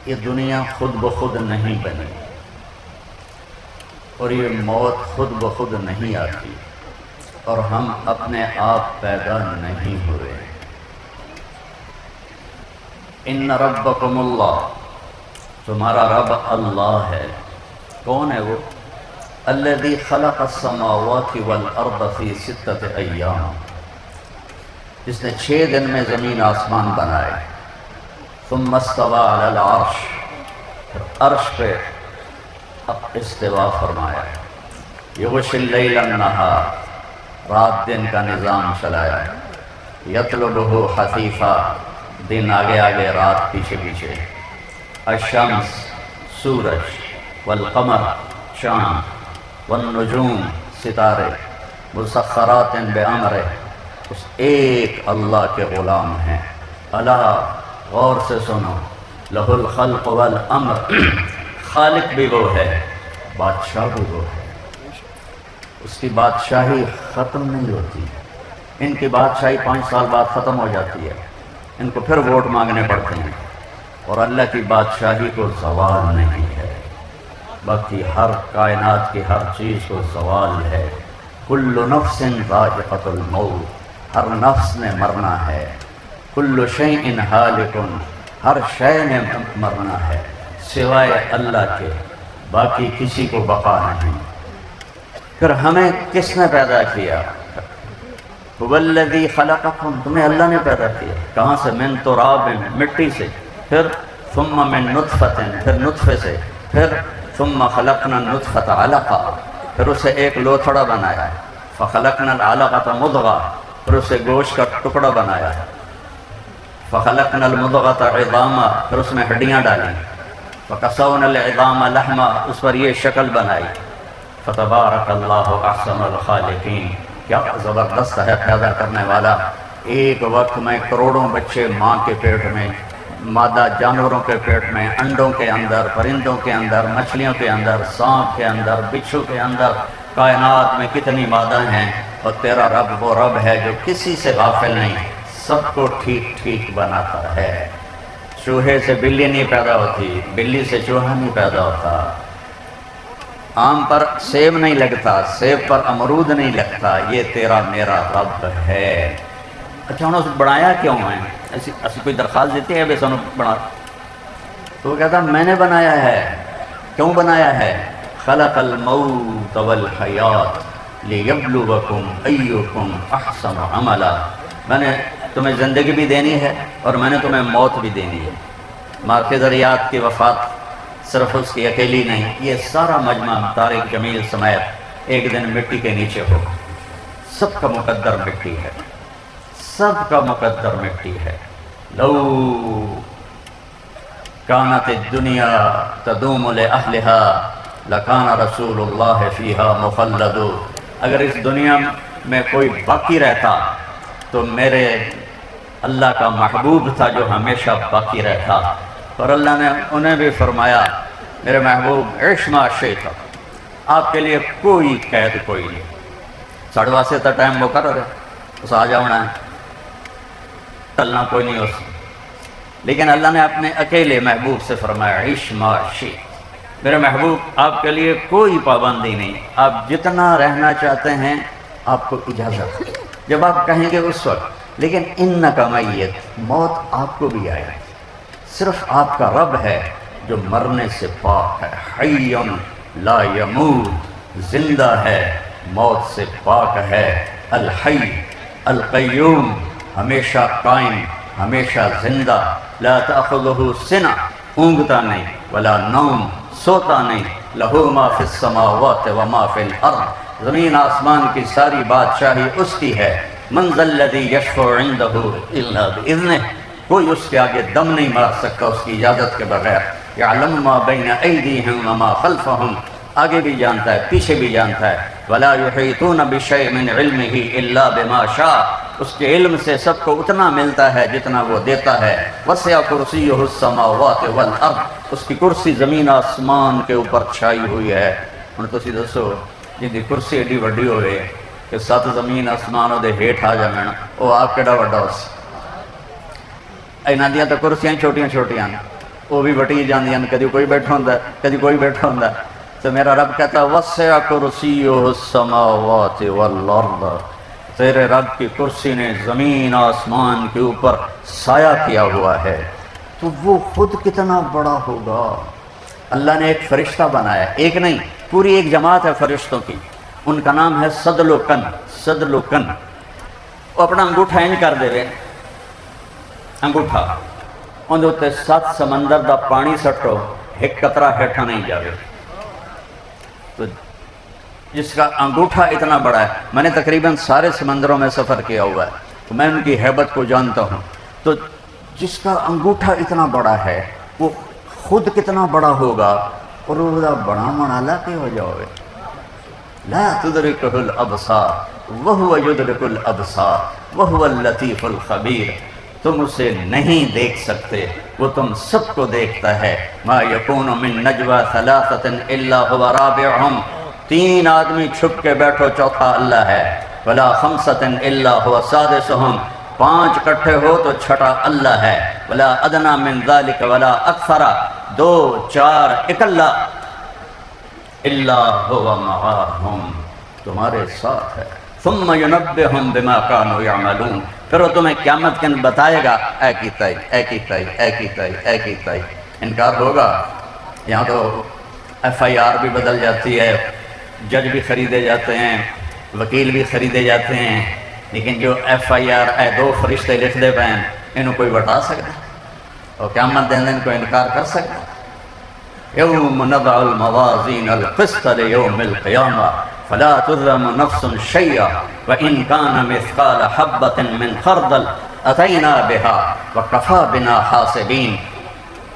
یہ دنیا خود بخود نہیں بنی اور یہ موت خود بخود نہیں آتی اور ہم اپنے آپ پیدا نہیں ہوئے۔ ان ربکم اللہ، تمہارا رب اللہ ہے۔ کون ہے وہ؟ الذی خلق السماوات والارض فی 6 ایام، جس نے 6 دن میں زمین آسمان بنائے۔ ثم استوى علی العرش، پھر عرش پہ استوا فرمایا۔ یغشی اللیل النہار، رات دن کا نظام چلایا۔ یطلبہ حثیثا، دن آگے آگے رات پیچھے پیچھے۔ الشمس، سورج، والقمر، چاند، والنجوم، ستارے، مسخرات بامرہ، اس ایک اللہ کے غلام ہیں۔ الا، غور سے سنو، لہ الخلق والامر، خالق بھی وہ ہے، بادشاہ بھی وہ ہے۔ اس کی بادشاہی ختم نہیں ہوتی۔ ان کی بادشاہی 5 سال بعد ختم ہو جاتی ہے، ان کو پھر ووٹ مانگنے پڑتے ہیں، اور اللہ کی بادشاہی کو زوال نہیں ہے۔ باقی ہر کائنات کی ہر چیز کو زوال ہے۔ کل نفس ذائقۃ الموت، ہر نفس نے مرنا ہے۔ کل شیء ہالک، ہر شے نے مرنا ہے سوائے اللہ کے، باقی کسی کو بقا نہیں۔ پھر ہمیں کس نے پیدا کیا؟ هو الذی خلقکم، تمہیں اللہ نے پیدا کیا۔ کہاں سے؟ من تراب، مٹی سے، پھر ثم من نطفۃ، پھر نطفے سے، پھر ثم خلقنا النطفۃ علقہ، پھر اسے ایک لوتھڑا بنایا۔ فخلقنا العلقۃ مضغہ، پھر اسے گوشت کا ٹکڑا بنایا۔ فخلقنا المضغۃ عظاما، پھر اس میں ہڈیاں ڈالیں۔ فکسونا العظام لحما، اس پر یہ شکل بنائی۔ فتبارک اللہ احسن الخالقین، کیا زبردست ہے پیدا کرنے والا۔ ایک وقت میں کروڑوں بچے ماں کے پیٹ میں، مادہ جانوروں کے پیٹ میں، انڈوں کے اندر، پرندوں کے اندر، مچھلیوں کے اندر، سانپ کے اندر، بچھو کے اندر، کائنات میں کتنی مادہ ہیں، اور تیرا رب وہ رب ہے جو کسی سے غافل نہیں، سب کو ٹھیک ٹھیک بناتا ہے۔ چوہے سے بلی نہیں پیدا ہوتی، بلی سے چوہا نہیں پیدا ہوتا، آم پر سیب نہیں لگتا، سیب پر امرود نہیں لگتا، یہ تیرا میرا رب ہے۔ اچھا انہوں نے بنایا کیوں ہے؟ ایسی کوئی درخواست دیتی ہے بے سنو بنا؟ تو وہ کہتا میں نے بنایا ہے۔ کیوں بنایا ہے؟ خلق الموت والحیات لیبلوکم ایکم احسن عملا، میں نے تمہیں زندگی بھی دینی ہے اور میں نے تمہیں موت بھی دینی ہے۔ مارکیزریات کی وفات صرف اس کی اکیلی نہیں، یہ سارا مجمع طارق جمیل سمیت ایک دن مٹی کے نیچے ہو۔ سب کا مقدر مٹی ہے، سب کا مقدر مٹی ہے۔ لو کانت الدنیا تدوم لأہلها لکان رسول اللہ فیہا مخلد، اگر اس دنیا میں کوئی باقی رہتا تو میرے اللہ کا محبوب تھا جو ہمیشہ باقی رہتا، اور اللہ نے انہیں بھی فرمایا میرے محبوب عش ما شئت، آپ کے لیے کوئی قید کوئی نہیں، 7:30 تا ٹائم مقرر ہے، اس آ جانا ہے، ٹلنا کوئی نہیں اس۔ لیکن اللہ نے اپنے اکیلے محبوب سے فرمایا عش ما شئت، میرے محبوب آپ کے لیے کوئی پابندی نہیں، آپ جتنا رہنا چاہتے ہیں آپ کو اجازت ہے، جب آپ کہیں گے اس وقت۔ لیکن انکا میت، موت آپ کو بھی آئے، صرف آپ کا رب ہے جو مرنے سے پاک ہے۔ حی لا یموت، زندہ ہے، موت سے پاک ہے۔ الحی القیوم، ہمیشہ قائم، ہمیشہ زندہ۔ لا تأخذہ سنہ، اونگتا نہیں، ولا نوم، سوتا نہیں۔ لہ ما فی السماوات وما فی الارض، زمین آسمان کی ساری بادشاہی اس کی ہے۔ من ذا الذی یشفع عندہ الا بإذنہ، کوئی اس کے آگے دم نہیں مار سکتا اس کی اجازت کے بغیر۔ یعلم ما بین ایدیہم وما خلفہم، آگے بھی جانتا ہے پیچھے بھی جانتا ہے۔ ولا یحیطون بشیء من علمہ الا بما شاء، اس کے علم سے سب کو اتنا ملتا ہے جتنا وہ دیتا ہے۔ وسع کرسیہ السماوات والارض، اس کی کرسی زمین آسمان کے اوپر چھائی ہوئی ہے۔ ہن تسی دسو جن دی کرسی ایڈی وڈی ہوئے کہ 7 زمین آسمان دے ہیٹھ آ جاون، او آپ کیڑا وڈا اس؟ انہاں دیاں تے کرسیاں چھوٹیاں چھوٹیاں، وہ بھی وٹی جاندیاں، کدی کوئی بیٹھا ہوندا ہے، کدی کوئی بیٹھا ہوندا ہے۔ تو میرا رب کہتا ہے وسع کرسیہ السماوات والارض، تیرے رب کی کرسی نے زمین آسمان کے اوپر سایہ کیا ہوا ہے، تو وہ خود کتنا بڑا ہوگا۔ اللہ نے ایک فرشتہ بنایا، ایک نہیں، پوری ایک جماعت ہے فرشتوں کی، ان کا نام ہے صدل و کن۔ صدل و کن، وہ اپنا انگوٹھا انج کر دے رہے، انگوٹھا اندر تے 7 سمندر دا پانی سٹو، ایک قطرہ ہیٹھا نہیں جاوے۔ تو جس کا انگوٹھا اتنا بڑا ہے، میں نے تقریباً سارے سمندروں میں سفر کیا ہوا ہے تو میں ان کی ہیبت کو جانتا ہوں۔ تو جس کا انگوٹھا اتنا بڑا ہے وہ خود کتنا بڑا ہوگا، اور وہ بڑا منالا کے ہو جاؤ گے۔ لا تدرکہ الابصار وہو یدرک الابصار وہو اللطیف الخبیر، تم اسے نہیں دیکھ سکتے، وہ تم سب کو دیکھتا ہے۔ ما یکون من نجوى ثلاثة الا هو رابعهم، 3 آدمی چھپ کے بیٹھو چوتھا اللہ ہے۔ ولا خمسة الا هو سادسهم، 5 اکٹھے ہو تو چھٹا اللہ ہے۔ ولا ادنى من ذلك ولا اکثر، 2 4 اکلا، الا هو معهم، تمہارے ساتھ ہے۔ ثم ينبئهم بما كانوا يعملون، پھر وہ تمہیں قیامت کے دن بتائے گا اے کیتائی اے کیتائی اے کیتائی اے کیتائی۔ انکار ہوگا؟ یہاں تو FIR بھی بدل جاتی ہے، جج بھی خریدے جاتے ہیں، وکیل بھی خریدے جاتے ہیں، لیکن جو FIR اے 2 فرشتے لکھ دے پائیں انہوں کوئی بتا سکتا اور قیامت دن کو انکار کر سکتا؟ یوم نضع الموازین القسط لیوم القیامہ فلا تظلم نفس شیئا وإن كان مثقال حبة من خردل أتينا بها وكفى بنا حاسبین۔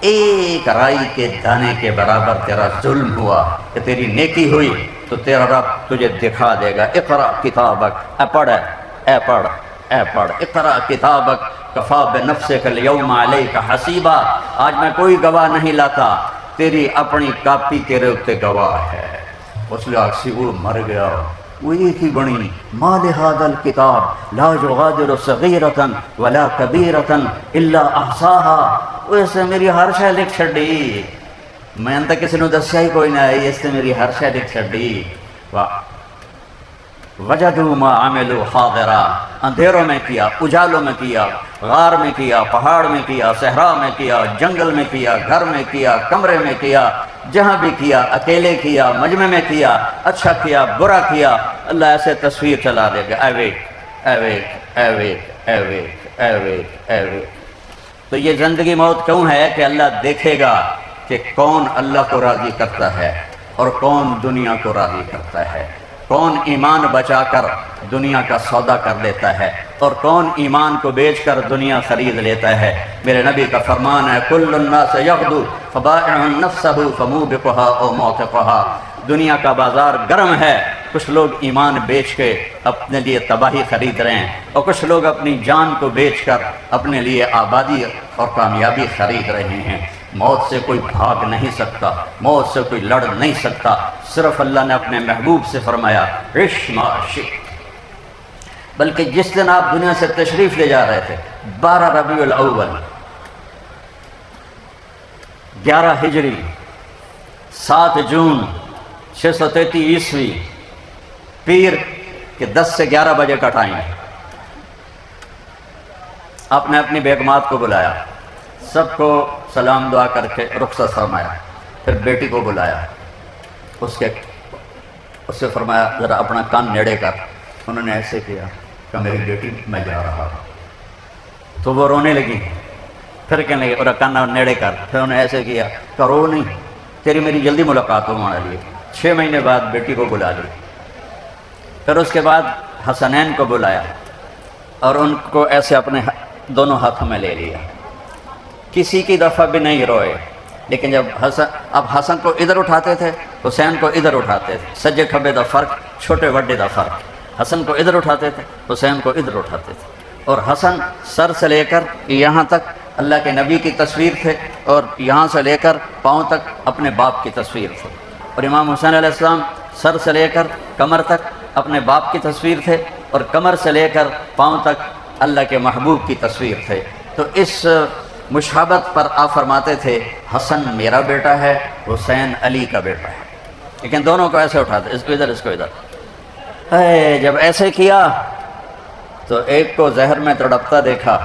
ایک رائی کے دانے کے برابر تیرا ظلم ہوا کہ تیری نیکی ہوئی تو تیرا رب تجھے دکھا دے گا۔ اقرأ کتابک، اے پڑھ اے پڑھ اے پڑھ، اقرأ کتابک کفا بنفسک اليوم علیک حسیبا، آج میں کوئی گواہ نہیں لاتا، تیری اپنی کاپی تیرے اتنے گواہ ہے۔ اس لیے وہ مر گیا، وہ ایک ہی بنی، ما لہذا الکتاب لا یغادر صغیرۃ ولا کبیرۃ الا احصاها، وہ اس نے میری ہر شے لکھ چھڈی، میں تو کسی نے دسیا ہی کوئی نہ ہے، اس نے میری ہر شے لکھ چھڈی۔ وجدوا ما عملوا حاضرا، اندھیروں میں کیا، اجالوں میں کیا، غار میں کیا، پہاڑ میں کیا، صحرا میں کیا، جنگل میں کیا، گھر میں کیا، کمرے میں کیا، جہاں بھی کیا، اکیلے کیا، مجمع میں کیا، اچھا کیا، برا کیا، اللہ ایسے تصویر چلا دے گا، اے ویٹ اے ویٹ اے ویٹ اے ویٹ اے ویٹ اے ویٹ۔ تو یہ زندگی موت کیوں ہے کہ اللہ دیکھے گا کہ کون اللہ کو راضی کرتا ہے اور کون دنیا کو راضی کرتا ہے، کون ایمان بچا کر دنیا کا سودا کر لیتا ہے اور کون ایمان کو بیچ کر دنیا خرید لیتا ہے۔ میرے نبی کا فرمان ہے کل الناس یغدو فبائع نفسہ فموبقها او موثقها، دنیا کا بازار گرم ہے، کچھ لوگ ایمان بیچ کے اپنے لیے تباہی خرید رہے ہیں اور کچھ لوگ اپنی جان کو بیچ کر اپنے لیے آبادی اور کامیابی خرید رہے ہیں۔ موت سے کوئی بھاگ نہیں سکتا، موت سے کوئی لڑ نہیں سکتا، صرف اللہ نے اپنے محبوب سے فرمایا عش ما شئت۔ بلکہ جس دن آپ دنیا سے تشریف لے جا رہے تھے 12 ربیع الاول 11 ہجری 7 جون 633 عیسوی، پیر کے 10 سے 11 بجے کا ٹائم ہے، آپ نے اپنی بیگمات کو بلایا، سب کو سلام دعا کر کے رخصت فرمایا، پھر بیٹی کو بلایا، اس سے فرمایا ذرا اپنا کان نیڑے کر، انہوں نے ایسے کیا کہ میری بیٹی میں جا رہا ہوں، تو وہ رونے لگی، پھر کہنے لگے اور کان نیڑے کر، پھر انہوں نے ایسے کیا کہ رو نہیں، تیری میری جلدی ملاقات ہو ہمارے لیے۔ 6 مہینے بعد بیٹی کو بلا لی، پھر اس کے بعد حسنین کو بلایا اور ان کو ایسے اپنے دونوں ہاتھوں میں لے لیا، کسی کی دفعہ بھی نہیں روئے، لیکن جب حسن کو ادھر اٹھاتے تھے حسین کو ادھر اٹھاتے تھے، سجے کھبے دا فرق، چھوٹے وڈے دا فرق، حسن کو ادھر اٹھاتے تھے حسین کو ادھر اٹھاتے تھے، اور حسن سر سے لے کر یہاں تک اللہ کے نبی کی تصویر تھے اور یہاں سے لے کر پاؤں تک اپنے باپ کی تصویر تھے، اور امام حسین علیہ السلام سر سے لے کر کمر تک اپنے باپ کی تصویر تھے اور کمر سے لے کر پاؤں تک اللہ کے محبوب کی تصویر تھے۔ تو اس مشابہت پر آپ فرماتے تھے حسن میرا بیٹا ہے، حسین علی کا بیٹا ہے، لیکن دونوں کو ایسے اٹھاتے، اس کو ادھر اس کو ادھر۔ جب ایسے کیا تو ایک کو زہر میں تڑپتا دیکھا،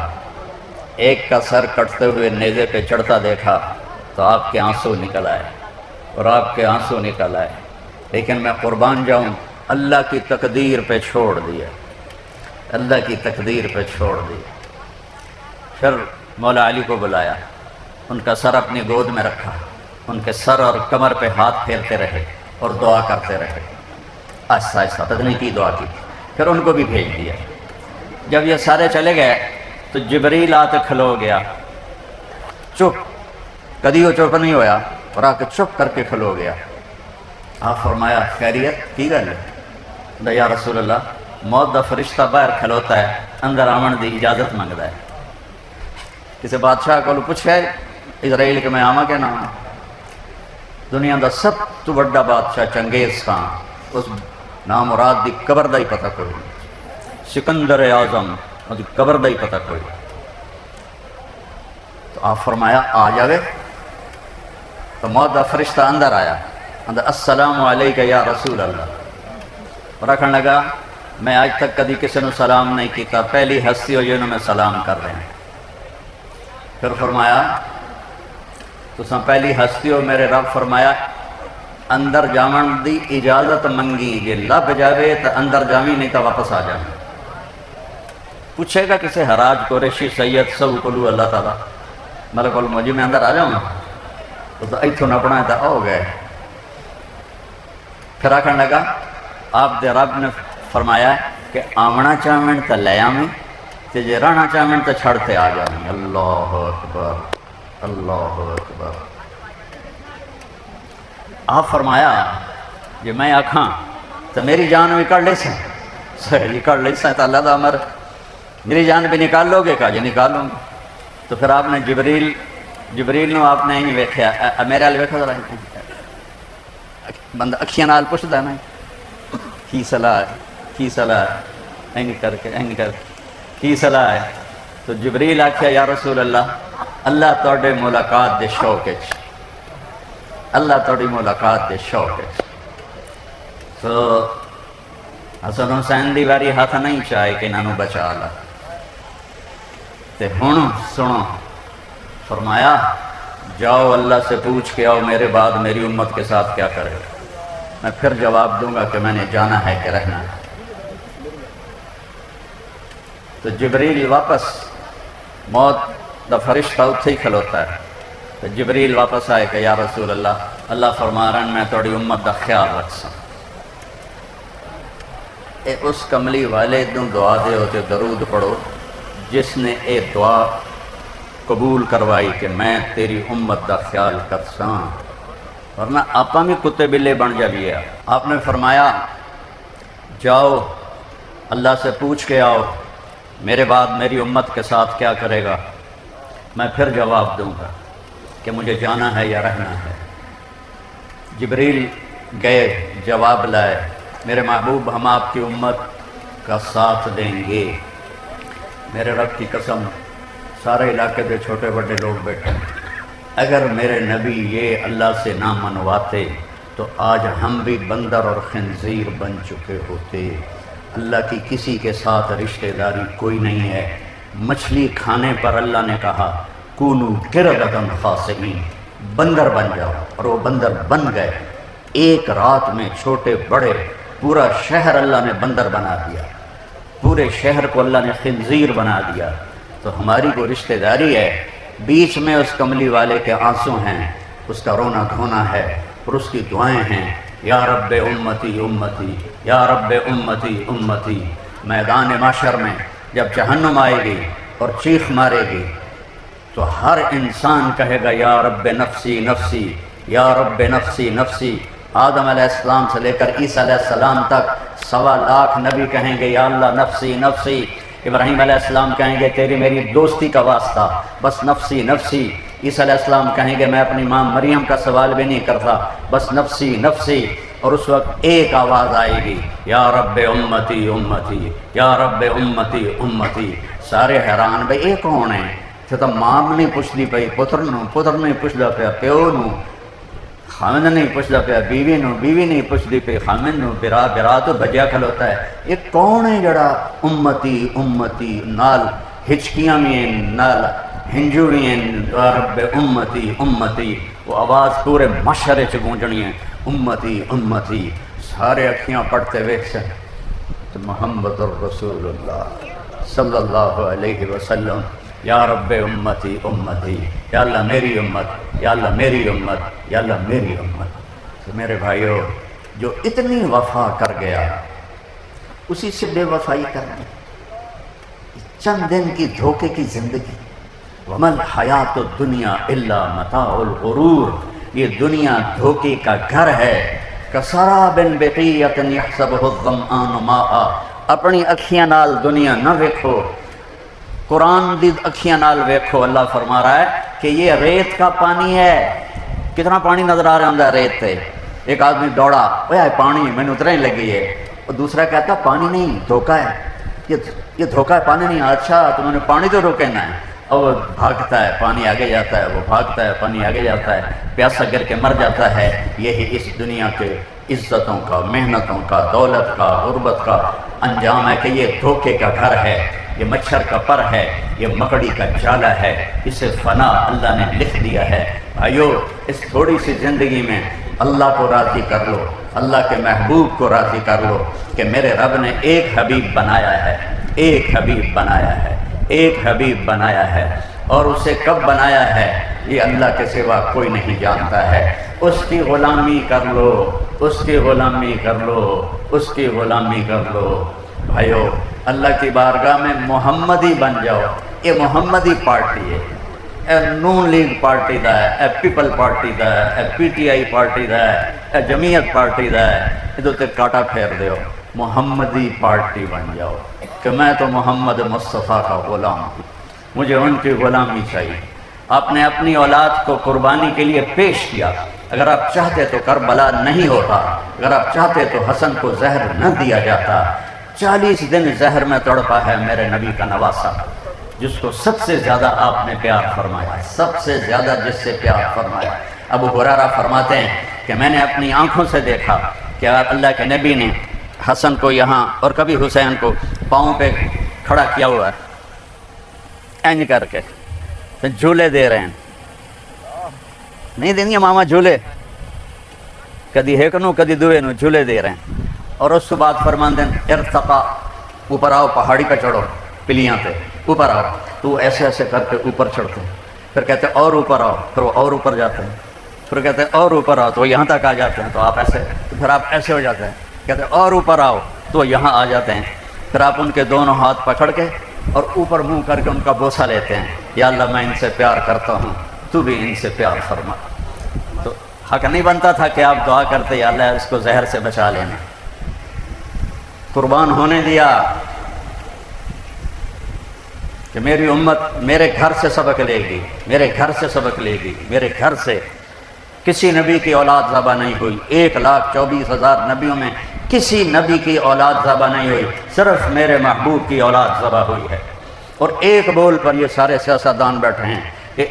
ایک کا سر کٹتے ہوئے نیزے پہ چڑھتا دیکھا، تو آپ کے آنسو نکل آئے، اور آپ کے آنسو نکل آئے، لیکن میں قربان جاؤں اللہ کی تقدیر پہ چھوڑ دیا، اللہ کی تقدیر پہ چھوڑ دیا۔ پھر مولا علی کو بلایا، ان کا سر اپنی گود میں رکھا، ان کے سر اور کمر پہ ہاتھ پھیرتے رہے اور دعا کرتے رہے، آہستہ آہستہ پتہ نہیں کی دعا کی، پھر ان کو بھی بھیج دیا۔ جب یہ سارے چلے گئے تو جبریل آتے کھلو گیا، چپ، کدی وہ چپ نہیں ہویا، اور آ کے چپ کر کے کھلو گیا۔ آپ فرمایا خیریت کی گل ہے؟ یا رسول اللہ موت دا فرشتہ باہر کھلوتا ہے، اندر آمن دی اجازت منگتا ہے۔ کسی بادشاہ کو پوچھا ہے اسرائیل کہ میں آواں کہ نہ آواں؟ دنیا دا سب تو بڑا بادشاہ چنگیز خان، اس نامراد دی قبر دا ہی پتہ کوئی نہیں، سکندر اعظم اس دی قبر دا ہی پتہ کوئی نہیں۔ تو آپ فرمایا آ جاوے، تو موت دا فرشتہ اندر آیا، اندر السلام علیکہ یا رسول اللہ، اور رکھن لگا میں آج تک کدی کسی نے سلام نہیں کیتا، پہلی ہستی ہو جنہوں میں سلام کر رہے ہیں۔ پھر فرمایا تساں پہلی ہستی ہو میرے رب، فرمایا اندر جاون دی اجازت منگی، جے لب جاوے تو اندر جاویں، نہیں تو واپس آ جاویں۔ پوچھے گا کسی حراج قریشی سید سب کلو اللہ تعالیٰ ملک الموجی میں اندر آ جاؤں، تو ایتھوں نپنا ہے تو ہو گئے۔ پھر آکھن لگا آپ دے رب نے فرمایا کہ آمنا چاہمن تو لے آویں، تے جے رہنا چاہمن تو چھڑتے آ جاویں۔ اللہ اکبر، اللہ اکبر۔ آپ فرمایا جے میں آکھاں تو میری جان بھی کر لے سیں، جی کر لے سیں تو اللہ دا امر، میری جان بھی نکال لو گے؟ کہا جی نکالوں گا۔ تو پھر آپ نے جبریل نو آپ نے ہی ویکھیا، میرے حال ویکھا ذرا، بندہ اکھیاں نال پوچھدا نا کی صلاح ہے، کی صلاح ہے، اینگ کر کے اینگ کر کی صلاح ہے؟ تو جبریل آکھیا یا رسول اللہ، اللہ تواڈے ملاقات دے شوق وچ، اللہ تواڈی ملاقات دے شوق وچ۔ تو حسن حسین دی واری ہاتھ نہیں چاہے کہ انہوں بچا لا، تے ہن سنو، فرمایا جاؤ اللہ سے پوچھ کے آؤ میرے بعد میری امت کے ساتھ کیا کرے، میں پھر جواب دوں گا کہ میں نے جانا ہے کہ رہنا ہے۔ تو جبریل واپس، موت دا فرشتہ اتھے ہی کھلوتا ہے، تو جبریل واپس آئے کہ یا رسول اللہ، اللہ فرما رہا ہے میں تھوڑی امت دا خیال رکھ سا۔ اس کملی والے دوں دعا دے ہوتے درود پڑھو جس نے اے دعا قبول کروائی کہ میں تیری امت دا خیال کر ساں، ورنہ آپا بھی کتے بلے بن جائیے۔ آپ نے فرمایا جاؤ اللہ سے پوچھ کے آؤ میرے بعد میری امت کے ساتھ کیا کرے گا، میں پھر جواب دوں گا کہ مجھے جانا ہے یا رہنا ہے۔ جبریل گئے، جواب لائے، میرے محبوب ہم آپ کی امت کا ساتھ دیں گے۔ میرے رب کی قسم، سارے علاقے کے چھوٹے بڑے لوگ بیٹھے ہیں، اگر میرے نبی یہ اللہ سے نہ منواتے تو آج ہم بھی بندر اور خنزیر بن چکے ہوتے۔ اللہ کی کسی کے ساتھ رشتہ داری کوئی نہیں ہے۔ مچھلی کھانے پر اللہ نے کہا کونو قردۃ خاسئین، بندر بن جاؤ، اور وہ بندر بن گئے۔ ایک رات میں چھوٹے بڑے پورا شہر اللہ نے بندر بنا دیا، پورے شہر کو اللہ نے خنزیر بنا دیا۔ تو ہماری کو رشتہ داری ہے، بیچ میں اس کملی والے کے آنسو ہیں، اس کا رونا دھونا ہے، اور اس کی دعائیں ہیں یا رب امتی امتی، یا رب امتی امتی۔ میدان معاشر میں جب جہنم آئے گی اور چیخ مارے گی تو ہر انسان کہے گا یا رب نفسی نفسی، یا رب نفسی نفسی۔ آدم علیہ السلام سے لے کر عیسیٰ علیہ السلام تک 1.25 لاکھ نبی کہیں گے یا اللہ نفسی نفسی۔ ابراہیم علیہ السلام کہیں گے تیری میری دوستی کا واسطہ، بس نفسی نفسی۔ عیسیٰ علیہ السلام کہیں گے میں اپنی ماں مریم کا سوال بھی نہیں کرتا، بس نفسی نفسی۔ اور اس وقت ایک آواز آئے گی یا رب امتی امتی، یا رب امتی امتی۔ سارے حیران بھئی یہ کون ہے؟ تو ماں نہیں پوچھتی پئی پتر نو، پتر نہیں پوچھتا پیا پیو نو، خامد نہیں پوچھتا پیا بیوی نو، بیوی نہیں پوچھتی پئی خامد نو، برا برا تو بجیا کھلوتا ہے۔ یہ کون ہے جڑا امتی امتی نال ہچکیاں بھی ہیں، نال ہنجو بھی ہیں، رب امتی امتی، وہ آواز پورے مشہرے چ گونجنی ہے، امتی امتی، سارے اکھیاں پڑھتے ویکھ تو محمد الرسول اللہ صلی اللہ علیہ وسلم، یا رب امتی امتی، یا اللہ میری امت، یا اللہ میری امت، یا اللہ میری امت۔ تو میرے بھائیو، جو اتنی وفا کر گیا اسی سے بے وفائی کرنی، چند دن کی دھوکے کی زندگی، وَمَا الْحَيَاةُ الدُّنْيَا إِلَّا مَتَاعُ الْغُرُورِ، یہ دنیا دھوکے کا گھر ہے۔ كَسَرَابٍ بِقِيَّةٍ يَحْسَبُهُ الظَّمْآنُ مَاءً، اپنی اکھیاں نال دنیا نہ ویکھو، قرآن دی اکھیاں نال ویکھو۔ اللہ فرما رہا ہے کہ یہ ریت کا پانی ہے۔ کتنا پانی نظر آ رہا ہے ریت تے؟ ایک آدمی دوڑا، اوہ پانی میں نے اترنے لگی ہے، اور دوسرا کہتا پانی نہیں دھوکا ہے، یہ دھوکا ہے، پانی نہیں۔ اچھا تمہوں نے پانی تو روکنا ہے، اور وہ بھاگتا ہے، پانی آگے جاتا ہے، وہ بھاگتا ہے، پانی آگے جاتا ہے، پیاسا گر کے مر جاتا ہے۔ یہی اس دنیا کے عزتوں کا، محنتوں کا، دولت کا، غربت کا انجام ہے کہ یہ دھوکے کا گھر ہے، یہ مچھر کا پر ہے، یہ مکڑی کا جالا ہے، اسے فنا اللہ نے لکھ دیا ہے۔ بھائیو، اس تھوڑی سی زندگی میں اللہ کو راضی کر لو، اللہ کے محبوب کو راضی کر لو کہ میرے رب نے ایک حبیب بنایا ہے، ایک حبیب بنایا ہے، ایک حبیب بنایا ہے، اور اسے کب بنایا ہے یہ اللہ کے سوا کوئی نہیں جانتا ہے۔ اس کی غلامی کر لو، اس کی غلامی کر لو، اس کی غلامی کر لو۔ بھائیو، اللہ کی بارگاہ میں محمدی بن جاؤ۔ یہ محمدی پارٹی ہے، اے نون لیگ پارٹی دا ہے، اے پیپل پارٹی دا ہے، اے پی ٹی آئی پارٹی دا ہے، اے جمعیت پارٹی دا ہے، ادھر تے کاٹا پھیر دیو، محمدی پارٹی بن جاؤ کہ میں تو محمد مصطفیٰ کا غلام ہوں، مجھے ان کی غلامی چاہیے۔ آپ نے اپنی اولاد کو قربانی کے لیے پیش کیا۔ اگر آپ چاہتے تو کربلا نہیں ہوتا، اگر آپ چاہتے تو حسن کو زہر نہ دیا جاتا۔ 40 دن زہر میں تڑپا ہے میرے نبی کا نواسا، جس کو سب سے زیادہ آپ نے پیار فرمایا، سب سے زیادہ جس سے پیار فرمایا۔ ابو ہریرہ فرماتے ہیں کہ میں نے اپنی آنکھوں سے دیکھا کہ اللہ کے نبی نے حسن کو یہاں اور کبھی حسین کو پاؤں پہ کھڑا کیا ہوا ہے، اینج کر کے جھولے دے رہے ہیں، نہیں دیں ماما جھولے، کدی ایک نو کدی دوے نو جھولے دے رہے ہیں۔ اور اس کے بعد فرماندے ہیں ارتقا، اوپر آؤ، پہاڑی پہ چڑھو، پلیاں پہ اوپر آؤ، تو ایسے ایسے کر کے اوپر چڑھتے ہیں، پھر کہتے ہیں اور اوپر آؤ، پھر وہ اور اوپر جاتے ہیں، پھر کہتے ہیں اور اوپر آؤ، تو وہ یہاں تک آ جاتے ہیں، تو آپ ایسے، تو پھر آپ ایسے ہو جاتے ہیں، کہتے ہیں اور اوپر آؤ، تو وہ یہاں آ جاتے ہیں، پھر آپ ان کے دونوں ہاتھ پکڑ کے اور اوپر منہ کر کے ان کا بوسہ لیتے ہیں، یا اللہ میں ان سے پیار کرتا ہوں، تو بھی ان سے پیار فرما۔ تو حق نہیں بنتا تھا کہ آپ دعا کرتے یا اللہ اس کو زہر سے بچا لینا، قربان ہونے دیا کہ میری امت میرے گھر سے سبق لے گی، میرے گھر سے سبق لے گی، میرے گھر سے۔ کسی نبی کی اولاد ذبح نہیں ہوئی، 1,24,000 نبیوں میں کسی نبی کی اولاد ذبح نہیں ہوئی، صرف میرے محبوب کی اولاد ذبح ہوئی ہے۔ اور ایک بول پر یہ سارے سیاستدان بیٹھے ہیں کہ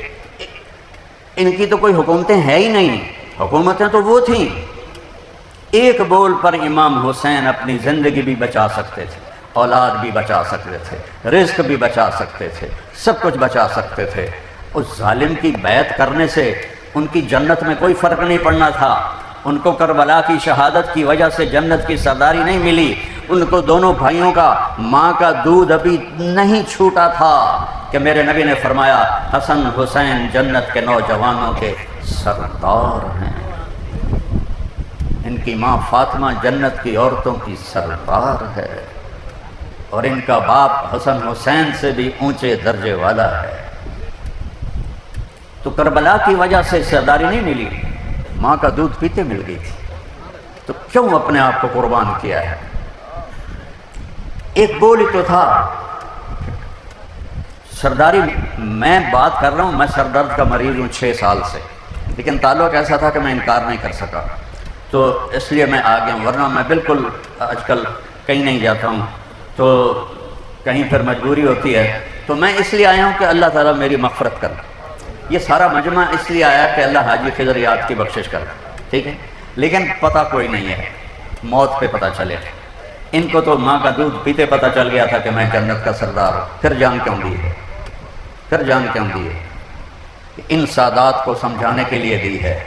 ان کی تو کوئی حکومتیں ہیں ہی نہیں، حکومتیں تو وہ تھیں۔ ایک بول پر امام حسین اپنی زندگی بھی بچا سکتے تھے، اولاد بھی بچا سکتے تھے، رزق بھی بچا سکتے تھے، سب کچھ بچا سکتے تھے۔ اس ظالم کی بیعت کرنے سے ان کی جنت میں کوئی فرق نہیں پڑنا تھا۔ ان کو کربلا کی شہادت کی وجہ سے جنت کی سرداری نہیں ملی، ان کو دونوں بھائیوں کا ماں کا دودھ ابھی نہیں چھوٹا تھا کہ میرے نبی نے فرمایا حسن حسین جنت کے نوجوانوں کے سردار ہیں، ان کی ماں فاطمہ جنت کی عورتوں کی سردار ہے، اور ان کا باپ حسن حسین سے بھی اونچے درجے والا ہے۔ تو کربلا کی وجہ سے سرداری نہیں ملی، ماں کا دودھ پیتے مل گئی تھی، تو کیوں اپنے آپ کو قربان کیا ہے؟ ایک بول ہی تو تھا سرداری۔ میں بات کر رہا ہوں، میں سر درد کا مریض ہوں 6 سال سے، لیکن تعلق ایسا تھا کہ میں انکار نہیں کر سکا، تو اس لیے میں آ گیا ہوں، ورنہ میں بالکل آج کل کہیں نہیں جاتا ہوں، تو کہیں پھر مجبوری ہوتی ہے تو میں اس لیے آیا ہوں کہ اللہ تعالیٰ میری مغفرت کرنا. یہ سارا مجمع اس لیے آیا کہ اللہ حاجی خضر یاد کی بخشش کرنا. ٹھیک ہے، لیکن پتہ کوئی نہیں ہے، موت پہ پتہ چلے. ان کو تو ماں کا دودھ پیتے پتہ چل گیا تھا کہ میں جنت کا سردار ہوں. پھر جان کیوں دی ہے؟ پھر جان کیوں دی ہے؟ ان سادات کو سمجھانے کے لیے دی ہے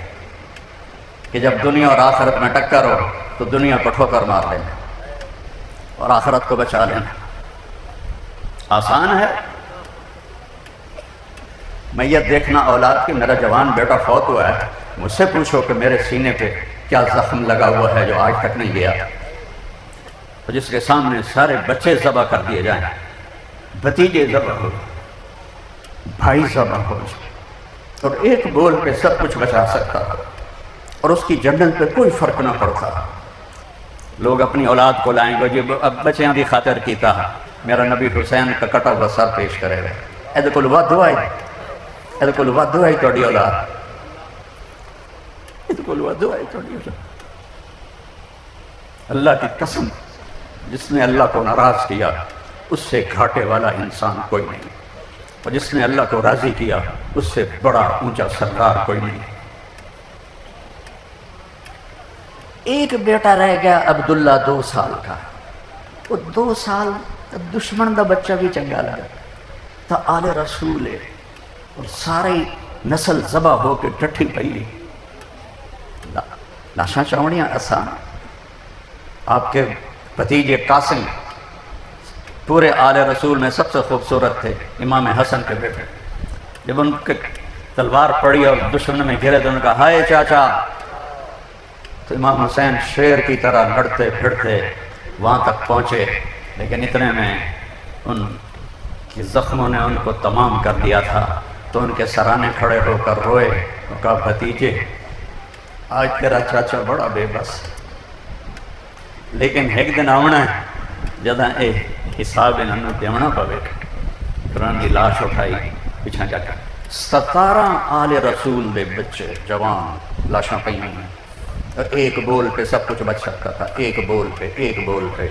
کہ جب دنیا اور آخرت میں ٹکر ہو تو دنیا کو ٹھوکر مار لینا اور آخرت کو بچا لینا. آسان ہے میت دیکھنا اولاد کی. میرا جوان بیٹا فوت ہوا ہے، مجھ سے پوچھو کہ میرے سینے پہ کیا زخم لگا ہوا ہے جو آج تک نہیں گیا، اور جس کے سامنے سارے بچے ذبح کر دیے جائیں، بھتیجے ذبح ہو، بھائی ذبح ہو، اور ایک بول پہ سب کچھ بچا سکتا اور اس کی جنت پہ کوئی فرق نہ پڑتا. لوگ اپنی اولاد کو لائیں گے جی اب بچیاں دی خاطر کیتا میرا نبی حسین کا کٹا ہوا سر پیش کرے گا. اید کول ودھ آئی توڑی اولاد، اید کول ودھ آئی توڑی اولاد. اللہ کی قسم، جس نے اللہ کو ناراض کیا اس سے گھاٹے والا انسان کوئی نہیں، اور جس نے اللہ کو راضی کیا اس سے بڑا اونچا سردار کوئی نہیں. ایک بیٹا رہ گیا عبداللہ 2 سال کا. وہ 2 سال دشمن دا بچہ بھی چنگا لگا تا آل رسول ہے، اور ساری نسل ذبح ہو کے ڈٹھی پئی. لاشاں چاونیاں آسان. آپ کے بھتیجے قاسم پورے آل رسول میں سب سے خوبصورت تھے، امام حسن کے بیٹے. جب ان کے تلوار پڑی اور دشمن میں گرے تو ان کا ہائے چاچا، تو امام حسین شیر کی طرح لڑتے پھرتے وہاں تک پہنچے، لیکن اتنے میں ان کی زخموں نے ان کو تمام کر دیا تھا. تو ان کے سرانے کھڑے ہو کر روئے اور کہا بھتیجے آج تیرا چاچا بڑا بے بس، لیکن ایک دن آونا ہے جدہ اے حساب انہوں دیونا پوے. قرآن کی لاش اٹھائی پیچھا جا کر 17 آل رسول دے بچے جوان لاشاں پہ ہیں، اور ایک بول پہ سب کچھ بچ سکتا تھا. ایک بول پہ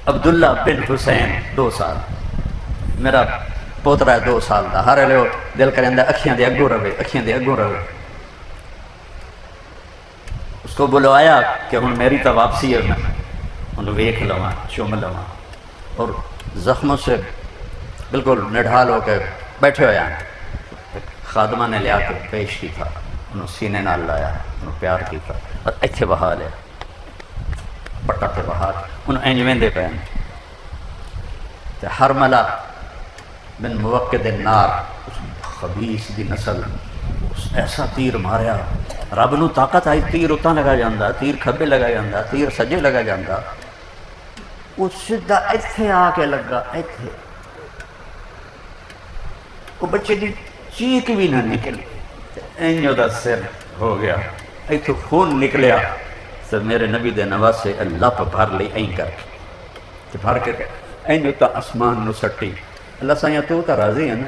عبداللہ بن حسین 2 سال، میرا پوترا ہے 2 سال دا. ہر لے دل کریں دا اکھیاں دے اگوں رہے. اس کو بلوایا کہ ہن میری تو واپسی ہے، میں انہوں ویکھ لواں چوم لواں، اور زخموں سے بالکل نڈھال ہو کے بیٹھے ہویا. خادمہ نے لیا کے پیش کی تھا، انہوں سینے نال لایا، انہوں پیار کی تھا، اور ایتھے بہا لیا پٹا تے بہا انہوں انجویں دے پہن. تے حرملہ بن موقد النار، اس خبیث دی نسل، اس ایسا تیر ماریا. رب نو طاقت آئی، تیر اتنا لگا جاندہ، تیر کھبے لگا جاندہ، تیر سجے لگا جاندہ. وہ سدھا ایتھے آ کے لگا، ایتھے. وہ بچے دی چیخ بھی نہ نکلی، اینجو دا سر ہو گیا، ایتھے خون نکلیا. تو میرے نبی دے نواز سے اللہ پہ بھر لی این کر کے بھر کے اینجو تا اسمان نو سٹی. اللہ سائیاں تو تا راضی ہے نا،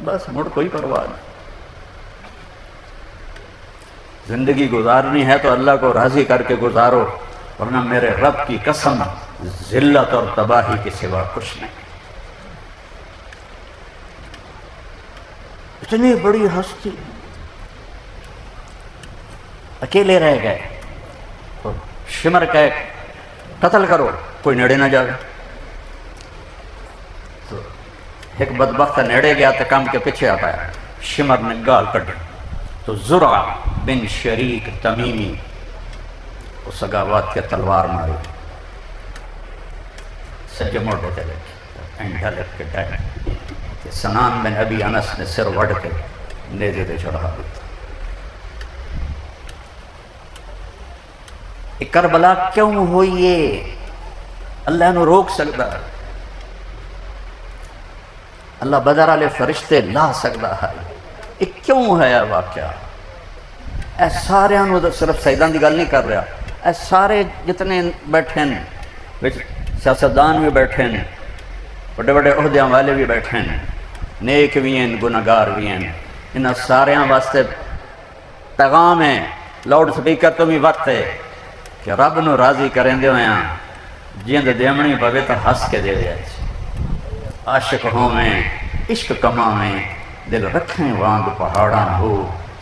بس مڑ کوئی پرواہ نہیں. زندگی گزارنی ہے تو اللہ کو راضی کر کے گزارو، ورنہ میرے رب کی قسم ذلت اور تباہی کے سوا کچھ نہیں. اتنی بڑی ہستی اکیلے رہ گئے، اور شمر کہے قتل کرو، کوئی نیڑے نہ جاوے. تو ایک بدبخت نیڑے گیا تو کام کے پیچھے آتا ہے، شمر نے گال کٹ. تو زرع بن شریک تمیمی اس اگاوات کے تلوار ماری، سجے موڑ دیتے لگے اینڈا لگ کے ڈائے. سنان بن ابی انس نے سر وڑ کے نیزے دے چڑھا دیتا. کربلا کیوں ہوئی ہے؟ اللہ نو روک سکتا ہے، اللہ بدر والے فرشتے لا سکتا ہے. یہ کیوں ہے واقعہ؟ اے سارے صرف سیدان دی گل نہیں کر رہا، اے سارے جتنے بیٹھے ہیں، سیاستدان بھی بیٹھے ہیں، بڑے بڑے عہدیاں والے بھی بیٹھے ہیں، نیک بھی ہیں گناہگار بھی ہیں. انہاں سارے واسطے پیغام ہے، لاؤڈ سپیکر تو بھی وقت ہے کہ رب نو راضی کریں دے ہوئے ہیں، جیند دیمنی پوے تو ہس کے دے دیا. عاشق ہوں میں عشق کماں میں دل رکھیں وانگ پہاڑاں ہو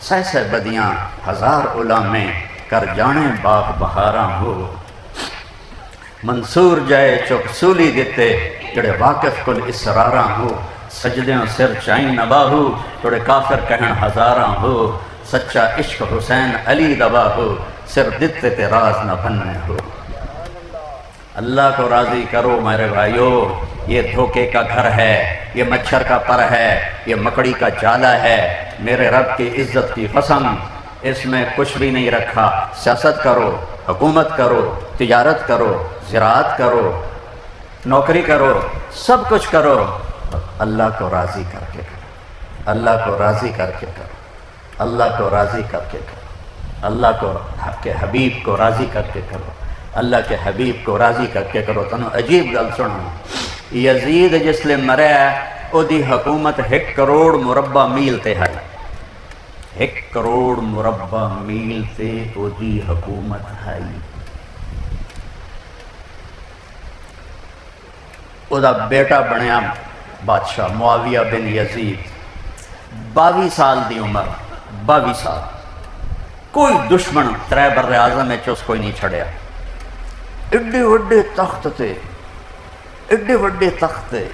سہ سہ بدیاں ہزار علامیں کر جانے باغ بہاراں ہو منصور جائے چوک سولی دیتے جڑے واقف کل اسراراں ہو سجدیوں سر چائیں نباہو جڑے کافر کہن ہزاراں ہو سچا عشق حسین علی دبا ہو سر دیتے تے راز نہ بننے ہو اللہ کو راضی کرو میرے بھائیو یہ دھوکے کا گھر ہے یہ مچھر کا پر ہے یہ مکڑی کا جالا ہے میرے رب کی عزت کی قسم اس میں کچھ بھی نہیں رکھا سیاست کرو حکومت کرو تجارت کرو زراعت کرو نوکری کرو سب کچھ کرو اللہ کو راضی کر کے کرو اللہ کو راضی کر کے کرو اللہ کو راضی کر کے کرو اللہ کو کے حبیب کو راضی کر کے کرو اللہ کے حبیب کو راضی کر کے کرو تنو عجیب گل سنو یزید جس لئے مرے او دی حکومت 1 کروڑ مربع میل تے ہے 1 کروڑ مربع میل تے او دی حکومت ہے او دا بیٹا بنیا بادشاہ معاویہ بن یزید 22 سال دی عمر 22 سال کوئی دشمن 3 بر اعظم میں چوس کوئی نہیں چھڑیا ایڈے وڈے تخت تے ایڈے وڈے تخت تے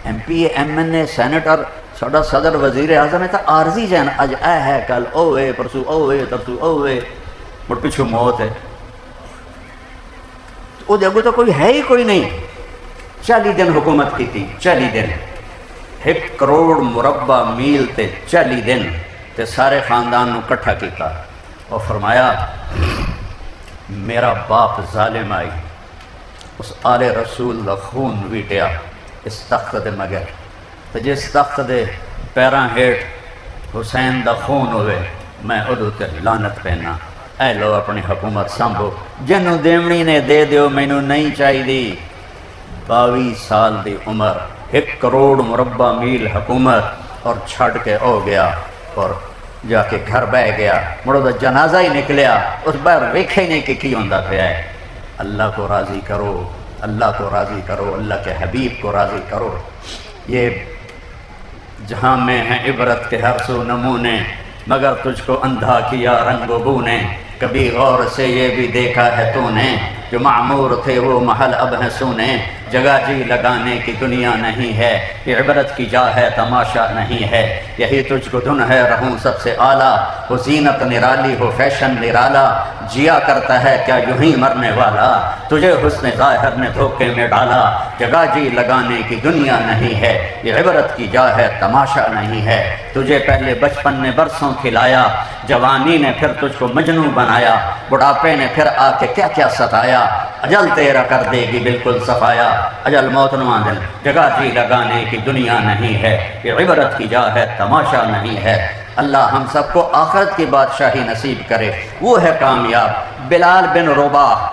ایم پی ایم این اے سینیٹر ساڈا صدر وزیر اعظم ہے تا عارضی جان اج اے ہے کل او اے پرسو او اے ترسو او اے مڑ پیچھو موت ہے او دے اگو تو کوئی ہے ہی کوئی نہیں 40 دن حکومت کی تھی 40 دن 1 کروڑ مربع میل تے 40 دن تے سارے خاندان نو کٹھا کیتا اور فرمایا میرا باپ ظالم آئی اس آل رسول دا خون ویٹیا اس تخت دے مگر تو جس تخت دے پیراں ہیٹ حسین دا خون ہوئے میں ادھو تے لعنت پہنا اے لو اپنی حکومت سنبھو جنوں دیمنی نے دے دیو مینوں نہیں چاہی دی 22 سال دی عمر 1 کروڑ مربع میل حکومت اور چھڑ کے ہو گیا اور جا کے گھر بہ گیا مڑو دا جنازہ ہی نکلیا اس بار ویکھے ہی نہیں کہ کی ہوندہ پہ ہے اللہ کو راضی کرو اللہ کو راضی کرو اللہ کے حبیب کو راضی کرو یہ جہاں میں ہیں عبرت کے ہر سو نمونے مگر تجھ کو اندھا کیا رنگ و بو نے کبھی غور سے یہ بھی دیکھا ہے تو نے جو معمور تھے وہ محل اب ہیں سونے جگہ جی لگانے کی دنیا نہیں ہے یہ عبرت کی جا ہے تماشا نہیں ہے یہی تجھ کو دھن ہے رہوں سب سے اعلیٰ وہ زینت نرالی ہو فیشن نرالا جیا کرتا ہے کیا یوں ہی مرنے والا تجھے حسن ظاہر نے دھوکے میں ڈالا جگہ جی لگانے کی دنیا نہیں ہے یہ عبرت کی جا ہے تماشا نہیں ہے تجھے پہلے بچپن نے برسوں کھلایا جوانی نے پھر تجھ کو مجنوں بنایا بڑھاپے نے پھر آ کے کیا کیا ستایا اجل تیرا کر دے گی بالکل صفایا اجل موت نواں دن جگہ جی لگانے کی دنیا نہیں ہے یہ عبرت کی جا ہے تماشا نہیں ہے اللہ ہم سب کو آخرت کی بادشاہی نصیب کرے وہ ہے کامیاب بلال بن رباح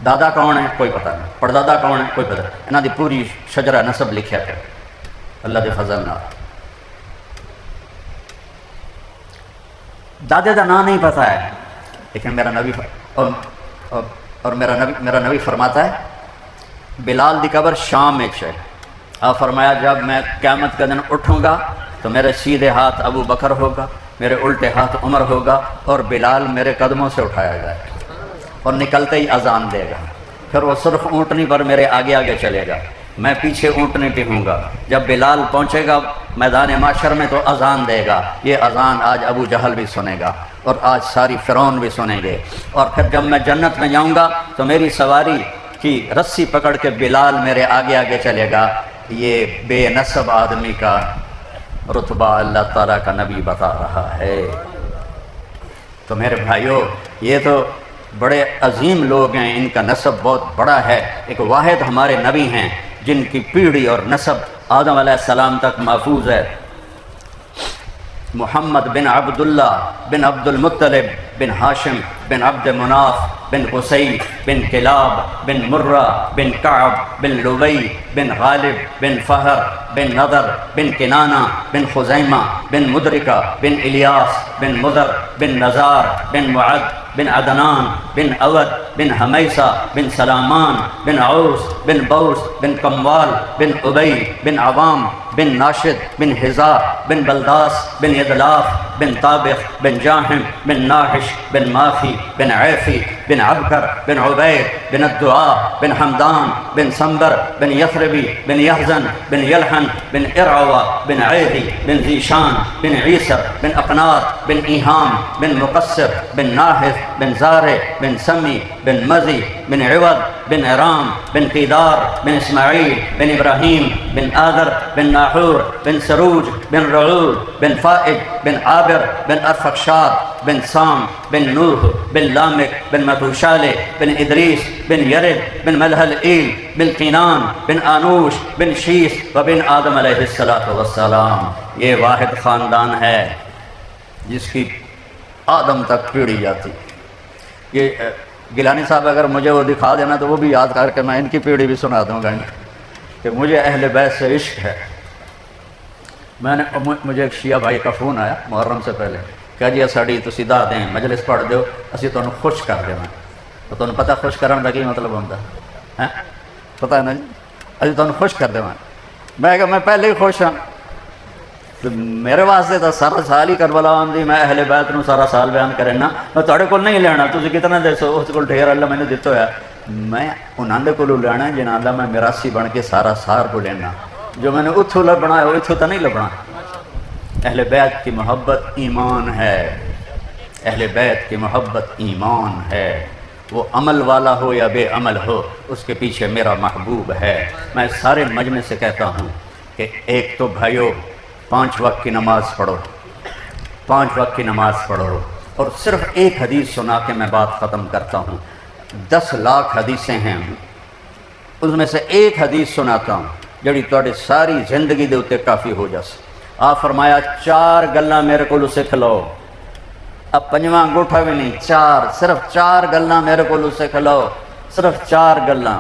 دادا کون ہے کوئی پتہ نہیں پردادا کون ہے کوئی پتہ نہیں انہاں دی پوری شجرہ نسب لکھیا ہے اللہ دے فضل نال دادے دا نام نہیں پتہ ہے لیکن میرا نبی اور میرا نبی فرماتا ہے بلال دی قبر شام میں ہے آپ فرمایا جب میں قیامت کا دن اٹھوں گا تو میرے سیدھے ہاتھ ابو بکر ہوگا میرے الٹے ہاتھ عمر ہوگا اور بلال میرے قدموں سے اٹھایا جائے اور نکلتے ہی اذان دے گا پھر وہ سرخ اونٹنی پر میرے آگے آگے چلے گا میں پیچھے اونٹنی پہ ہوں گا جب بلال پہنچے گا میدان معاشر میں تو اذان دے گا یہ اذان آج ابو جہل بھی سنے گا اور آج ساری فرعون بھی سنیں گے اور پھر جب میں جنت میں جاؤں گا تو میری سواری کی رسی پکڑ کے بلال میرے آگے آگے چلے گا یہ بے نسب آدمی کا رتبہ اللہ تعالیٰ کا نبی بتا رہا ہے تو میرے بھائیو یہ تو بڑے عظیم لوگ ہیں ان کا نسب بہت بڑا ہے ایک واحد ہمارے نبی ہیں جن کی پیڑھی اور نسب آدم علیہ السلام تک محفوظ ہے محمد بن عبداللہ بن عبد المطلب بن ہاشم بن عبد مناف بن قصی بن کلاب بن مرہ بن کعب بن لبی بن غالب بن فہر بن نضر بن کنانہ بن خزیمہ بن مدرکہ بن الیاس بن مضر بن نزار بن معد بن عدنان بن اود بن حمیسہ بن سلامان بن عوس بن بوس بن کموال بن ابی بن عوام بن ناشد بن حذاء بن بلداس بن ادلاف بن طابخ بن جاحم بن ناحش بن ماخی بن عیفی بن عبکر بن عبید بن الدعاء بن حمدان بن سنبر بن یثربی بن یحزن بن یلحن بن ارعوہ بن عیدی بن ذیشان بن عیسر بن اقناط بن ایہام بن مقصر بن ناحث بن زارع بن سمی بن مزی بن عوض بن ارام بن قیدار بن اسماعیل بن ابراہیم بن آذر بن ناحور بن سروج بن رعود بن فائد بن عابر بن ارفخشاد بن سام بن نوح بن لامک بن متوشالہ بن ادریس بن یرد بن ملہلئیل بن قینان بن آنوش بن شیس و بن آدم علیہ السلام۔ یہ واحد خاندان ہے جس کی آدم تک پیڑھی جاتی۔ یہ گیلانی صاحب اگر مجھے وہ دکھا دینا تو وہ بھی یاد کر کے میں ان کی پیڑھی بھی سنا دوں گا کہ مجھے اہل بیت سے عشق ہے۔ مجھے ایک شیعہ بھائی کا فون آیا محرم سے پہلے، کہا جی ساڑی تسی دا دیں مجلس پڑھ دیو اسی تمہیں خوش کر دینا۔ تو تمہیں پتہ خوش کرنے کا کی مطلب ہوتا ہے؟ پتہ ہے نا جی، اسی تمہیں خوش کر دینا۔ میں کہا میں پہلے ہی خوش ہوں، تو میرے واسطے تو سارا سال ہی کربلا آندی، میں اہل بیت نو سارا سال بیان کرنا، میں تھوڑے کو نہیں لینا، تسی کتنا دے سو اس کو ڈھیر اللہ میں نے دیتا ہے، میں انہوں کو لینا جنہاں اللہ میں میراثی بن کے سارا سار کو لینا، جو میں نے اتھو لبنا ہے وہ اتھو تو نہیں لبنا۔ اہل بیت کی محبت ایمان ہے، اہل بیت کی محبت ایمان ہے، وہ عمل والا ہو یا بے عمل ہو اس کے پیچھے میرا محبوب ہے۔ میں سارے مجمع سے کہتا ہوں کہ ایک تو بھائیو 5 وقت کی نماز پڑھو، 5 وقت کی نماز پڑھو، اور صرف ایک حدیث سنا کے میں بات ختم کرتا ہوں۔ 10 لاکھ حدیثیں ہیں، اس میں سے ایک حدیث سناتا ہوں جڑی تواڈی ساری زندگی دے اوتے کافی ہو جاس۔ آپ فرمایا 4 گلاں میرے کولوں سکھ لو، اب 5واں انگوٹھا بھی نہیں، 4، صرف 4 گلاں میرے کولوں سکھ لو، صرف 4 گلاں،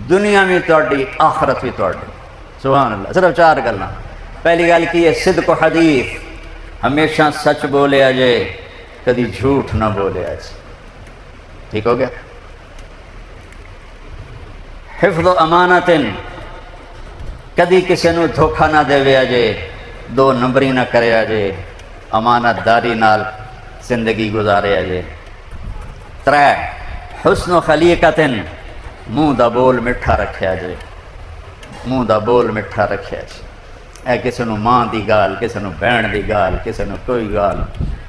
دنیا میں تواڈی آخرت بھی تواڈی، سبحان اللہ، صرف 4 گلاں۔ پہلی گل کی ہے صدق و حدیث، ہمیشہ سچ بولے جے، کدی جھوٹ نہ بولے جے، ٹھیک ہو گیا۔ حفظ و امانت، کدی کسی نو دھوکھا نہ دے جے، 2 نمبری نہ کرے جے، امانت داری نال زندگی گزارے جے۔ 3 حسن و خلیقت، منہ دا بول میٹھا رکھیا جے، منہ دا بول میٹھا رکھیا جے، اے کسی نو ماں دی گال، کسی نو بہن دی گال، کسی نو کوئی گال۔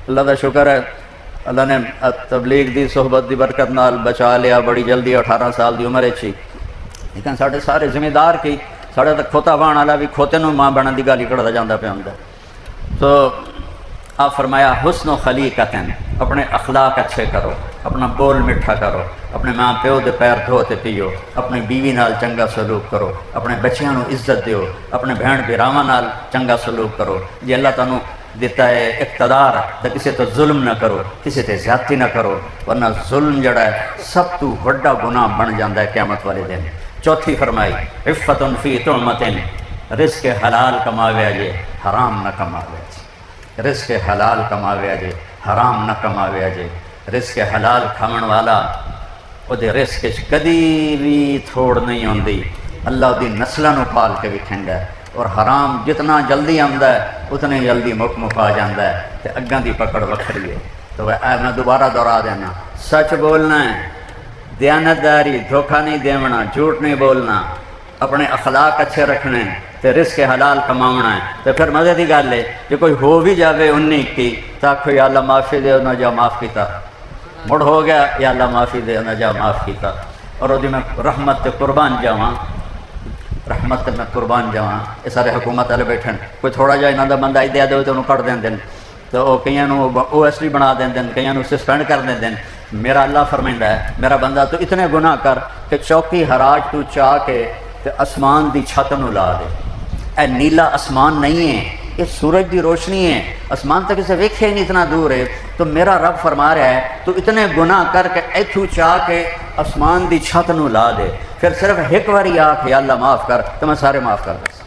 اللہ دا شکر ہے اللہ نے تبلیغ دی صحبت دی برکت نال بچا لیا، بڑی جلدی 18 سال دی عمر چی، لیکن ساڑھے سارے ذمہ دار کی ساڑھے تک کھوتا بان والا بھی کھوتے نو ماں بنن دی گالی کڑدا جاندا پیا ہوندا۔ تو آپ فرمایا حسن و خلیقت، اپنے اخلاق اچھے کرو، اپنا بول میٹھا کرو، اپنے ماں پیو دے پیر دھوتے پیو، اپنی بیوی نال چنگا سلوک کرو، اپنے بچیاں نو عزت دیو، اپنے بہن بھراواں نال چنگا سلوک کرو۔ جی اللہ تانوں دیتا ہے اقتدار تو کسی تو ظلم نہ کرو، کسی تے زیادتی نہ کرو، ورنہ ظلم جڑا ہے سب تو بڑا گناہ بن جاندہ ہے قیامت والے دن۔ چوتھی فرمائی عفت فی طعمت، رزق حلال کماوے جے، حرام نہ کماوے جے، رزق حلال کماوے جے، حرام نہ کماوے جے۔ رزق حلال کھاون والا او دے رزق کدی بھی تھوڑ نہیں ہوندی، اللہ دی نسلاں نو پال کے وکھیندا ہے، اور حرام جتنا جلدی آندا ہے اتنے جلدی مکا جاندا ہے، تے اگاں دی پکڑ وکھری ہے۔ تو میں دوبارہ دہرا دینا، سچ بولنا ہے، دیانتداری، دھوکہ نہیں دیونا، جھوٹ نہیں بولنا، اپنے اخلاق اچھے رکھنے، تے رزق حلال کماونا ہے۔ تو پھر مزے دی گل ہے کہ کوئی ہو بھی جاوے 19 کی تاکہ یا اللہ معافی دے نہ جا معاف کیتا، مڑ ہو گیا یا اللہ معافی دے نہ جا معاف کیتا، اور وہ میں رحمت تے قربان جاواں، رحمت تے میں قربان جاواں۔ یہ سارے حکومت والے بیٹھن، کوئی تھوڑا جہا انہاں دا بندہ دے دے تو انہوں کٹ دیں، تو وہ کئیاں نو OSD بنا دیں، کئیاں نو سسپینڈ کر دیں۔ میرا اللہ فرمائندا ہے میرا بندہ تو اتنے گناہ کر کہ چوکی حراج تو چاہ کے تے اسمان دی چھت نو لا دے۔ اے نیلا اسمان نہیں ہے، یہ سورج دی روشنی ہے، اسمان تک اسے ویکھے نہیں اتنا دور ہے۔ تو میرا رب فرما رہا ہے تو اتنے گناہ کر کے ایتھو چاہ کے اسمان دی چھت نو لا دے، پھر صرف ایک باری آ کے اللہ معاف کر تو میں سارے معاف کر دیں۔